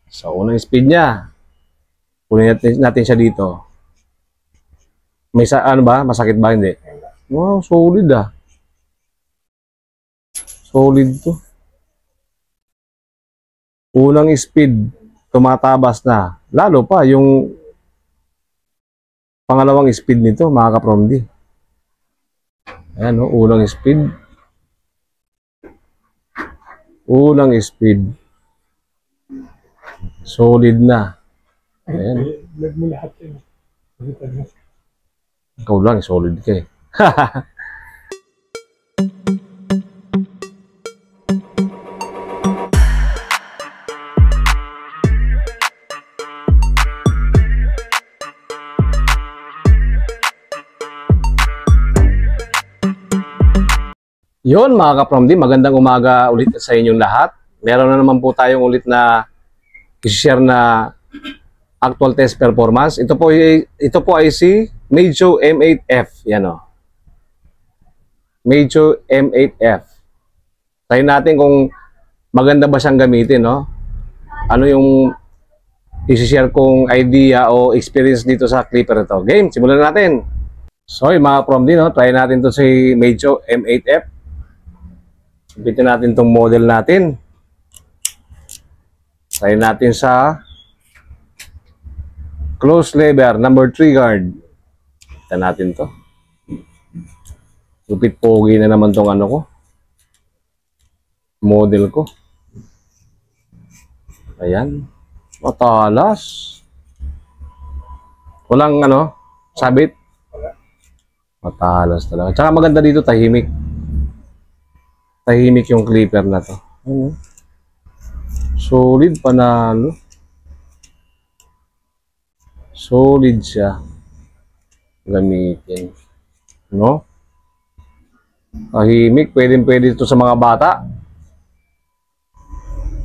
So, unang speed niya. Kunin natin siya dito. May ano ba? Masakit ba? Hindi. Wow, solid ah. Solid to. Unang speed, tumatabas na. Lalo pa, yung pangalawang speed nito, mga kapromdi. Ayan, no? Unang speed. Unang speed. Solid na. Ayan. Vlog mo lahat yun. Ikaw lang, solid ka eh. Yun mga kapromdi, magandang umaga ulit sa inyong lahat. Meron na naman po tayong ulit na i-share na actual test performance. Ito po ay si Meidjo M8F. Yan o. Meidjo M8F. Tayo natin kung maganda ba siyang gamitin, no? Ano yung i-share kong idea o experience dito sa clipper ito. Game, simulan natin. So, yung mga kapromdi, no? Try natin to si Meidjo M8F. Bitin natin tong model natin. Try natin sa close lever, number 3 guard. Kita natin to. Lupit pogi na naman tong ano ko. Model ko. Ayan. Matalas. Walang ano, sabit. Matalas talaga. Tsaka maganda dito, tahimik. Tahimik yung clipper na to. Ano? Solid, panalo. Solid siya. Gamitin. No? Tahimik. Pwede ito sa mga bata.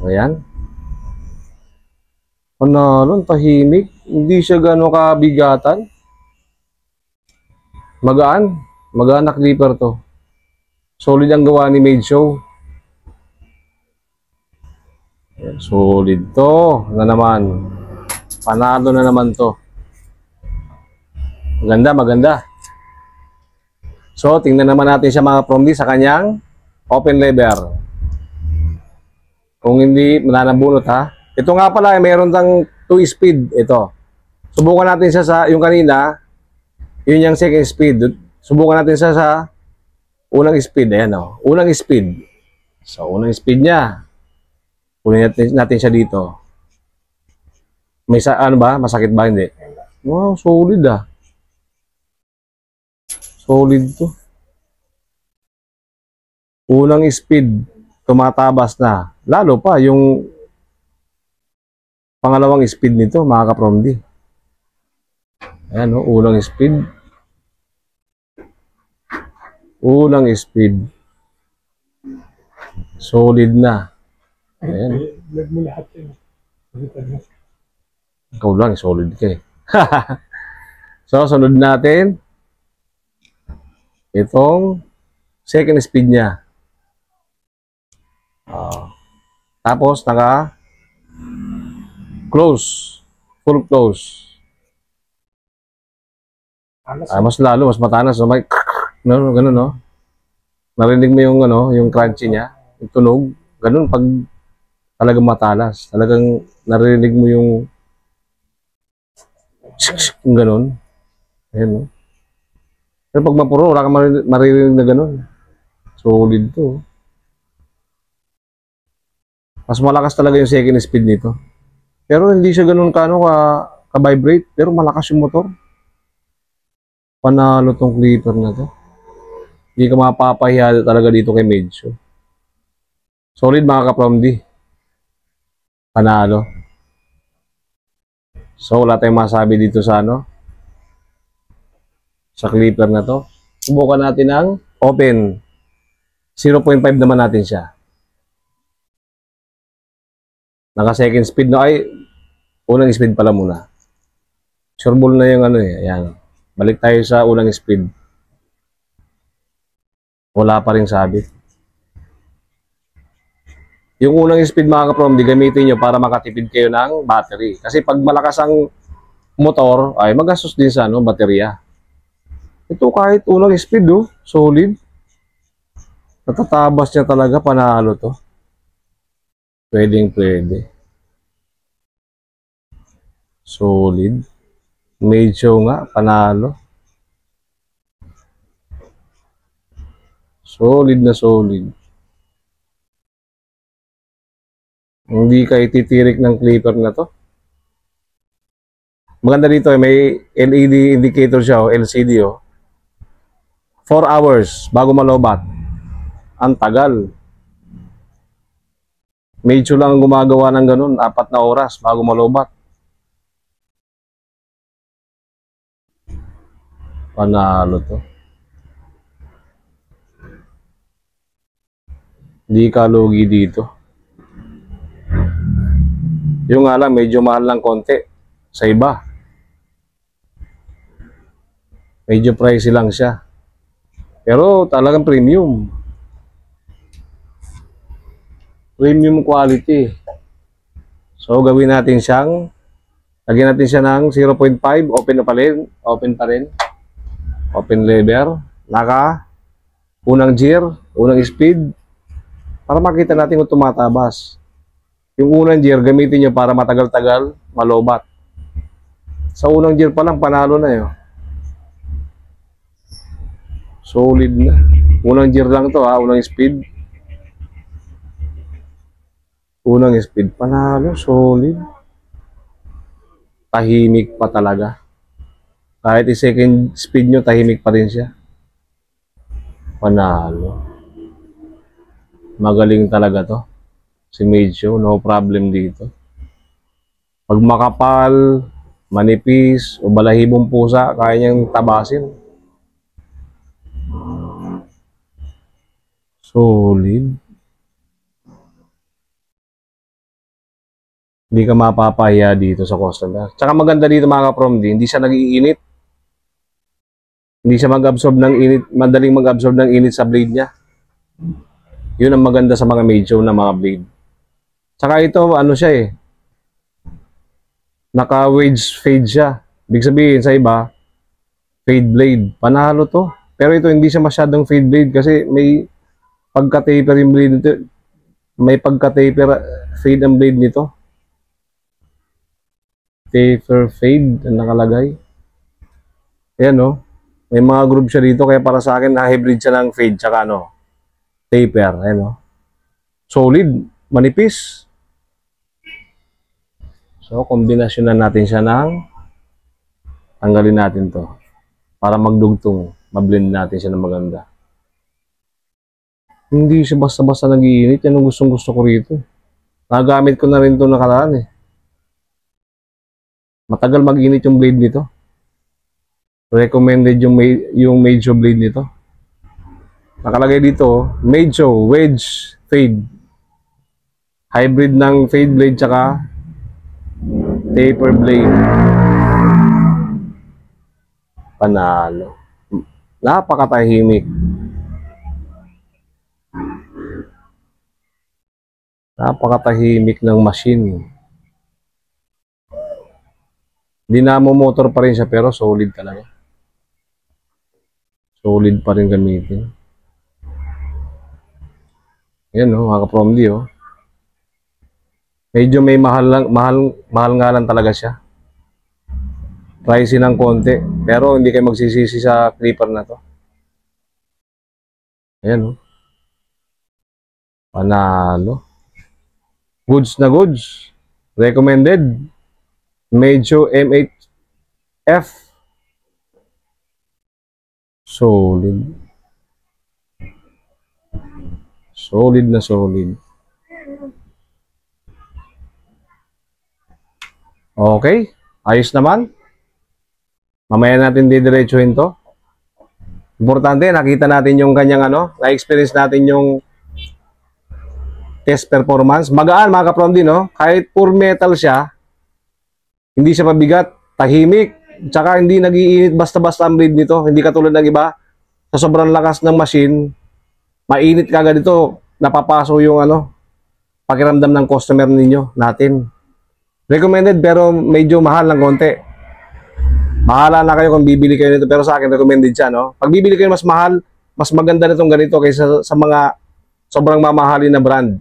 Ayan. Panalo, tahimik. Hindi siya gano'ng kabigatan. Magaan. Magaan na clipper to. Solid ang gawa ni Meidjo. Solid to. Na naman. Panalo na naman to. Maganda, maganda. So, tingnan naman natin siya mga promdi sa kanyang open lever. Kung hindi, mananabunot ha. Ito nga pala, mayroon tang 2 speed. Ito. Subukan natin siya sa, yung kanina, yun yung second speed. Subukan natin siya sa unang speed. Ayan o. Unang speed. So, unang speed niya. Kunin natin siya dito. May ano ba? Masakit ba? Hindi. Wow, solid ah. Solid to. Unang speed, tumatabas na. Lalo pa, yung pangalawang speed nito, mga kapromdi. Ayan o, unang speed. Unang speed. Solid na. Ayan. Vlog mo lahat yun. Ikaw lang, solid ka eh. So, sunod natin. Itong second speed niya. Tapos, close. Full close. Mas lalo, mas matanas. So, may no, ganun, no? Narinig mo yung, ano, yung crunchy niya. Yung tunog. Ganun, pag talagang matalas. Talagang narinig mo yung ganun. Ayan, no? Pero pag mapuro, wala kang maririnig na ganun. Solid to. Mas malakas talaga yung second speed nito. Pero hindi siya ganun ka-vibrate. Pero malakas yung motor. Panalo tong clipper na to. Hindi ka mapapahiya talaga dito kay Meidjo. Solid mga kapromdi. Panalo. So wala tayong masabi dito sa ano. Sa clipper na to. Subukan natin ang open. 0.5 naman natin siya. Naka second speed na ay unang speed pala muna. Sure ball na yung ano eh. Ayan. Balik tayo sa unang speed. Wala pa rin sabit. Yung unang speed mga ka-Promdi, gamitin nyo para makatipid kayo ng battery. Kasi pag malakas ang motor, ay magastos din sa baterya. Ito kahit unang speed, solid. Natatabas niya talaga, panalo to. Pwede. Solid. Medyo nga, panalo. Solid na solid. Hindi ka ititirik ng clipper na to. Maganda dito, may LED indicator siya, LCD. 4 hours bago malobat. Ang tagal. Medyo lang gumagawa ng ganun, 4 na oras bago malobat. Panalo to. Hindi ka lugi dito. Yung nga lang, medyo mahal lang konti sa iba. Medyo pricey lang siya. Pero talagang premium. Premium quality. So, gawin natin siyang, lagyan natin siya ng 0.5, open pa rin. Open lever, naka, unang gear, unang speed, para makita natin kung tumatabas. Yung unang gear, gamitin nyo para matagal-tagal, malobat. Sa unang gear pa lang, panalo na yun. Solid na. Unang gear lang to unang speed. Unang speed, panalo, solid. Tahimik pa talaga. Kahit i-second speed nyo, tahimik pa rin siya. Panalo. Magaling talaga to. Si Medyo, no problem dito. Pag makapal, manipis, o balahibong pusa, kaya niyang tabasin. Solid. Hindi ka mapapahiya dito sa customer. Tsaka maganda dito mga ka-Promdi, hindi siya nag-iinit. Hindi siya mag-absorb ng init, madaling mag-absorb ng init sa blade niya. Yun ang maganda sa mga Medyo na mga blade. Tsaka ito, siya naka-wedge fade siya. Ibig sabihin sa iba, fade blade. Panalo to. Pero ito, hindi siya masyadong fade blade kasi may pagka-taper yung blade nito. May pagka-taper fade ang blade nito. Taper fade ang nakalagay. Ayan, may mga group siya dito. Kaya para sa akin, na-hybrid siya ng fade tsaka taper. Ayan, solid. Manipis. So, kombinasyon na natin siya ng tanggalin natin to para magdugtong. Mablend natin siya ng maganda. Hindi siya basta-basta nag-iinit. Yan ang gustong-gusto ko rito. Nagamit ko na rin ito nakaraan Matagal mag-init yung blade nito. Recommended yung Medyo blade nito. Nakalagay dito, Medyo wedge fade. Hybrid ng fade blade tsaka taper blade. Panalo. Napakatahimik. Napakatahimik ng machine. Dinamo motor pa rin siya pero solid talaga. Solid pa rin gamitin. Ayan mga ka-Promdi Medyo may mahal nga lang talaga siya. Pricey ng konti. Pero hindi kayo magsisisi sa clipper na to. Ayan Panalo. Goods na goods. Recommended. Medyo M8F. Solid. Solid na solid. Okay. Ayos naman. Mamaya natin didiretsuhin to. Importante, nakita natin yung kanyang na-experience natin yung test performance. Magaan mga ka-Promdi, kahit pure metal siya, hindi siya mabigat, tahimik, tsaka hindi nag-iinit basta-basta ang blade nito. Hindi katulad ng iba, sa sobrang lakas ng machine, mainit kagad ito, napapaso yung pakiramdam ng customer ninyo natin. Recommended pero medyo mahal ng konti. Bahala na kayo kung bibili kayo nito, pero sa akin recommended siya, no? Pag bibili kayo mas mahal, mas maganda nitong ganito kaysa sa mga sobrang mamahalin na brand.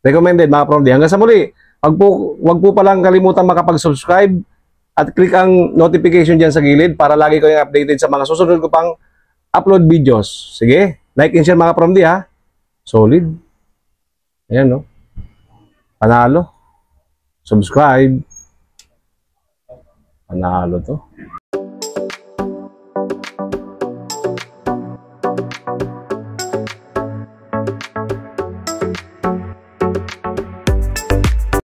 Recommended mga Promdi. Hanggang sa muli, wag po palang kalimutan makapag-subscribe at click ang notification dyan sa gilid para lagi kayong updated sa mga susunod ko pang upload videos. Sige, like and share mga Promdi ha. Solid. Ayan, no? Panalo. Subscribe. Panalo to.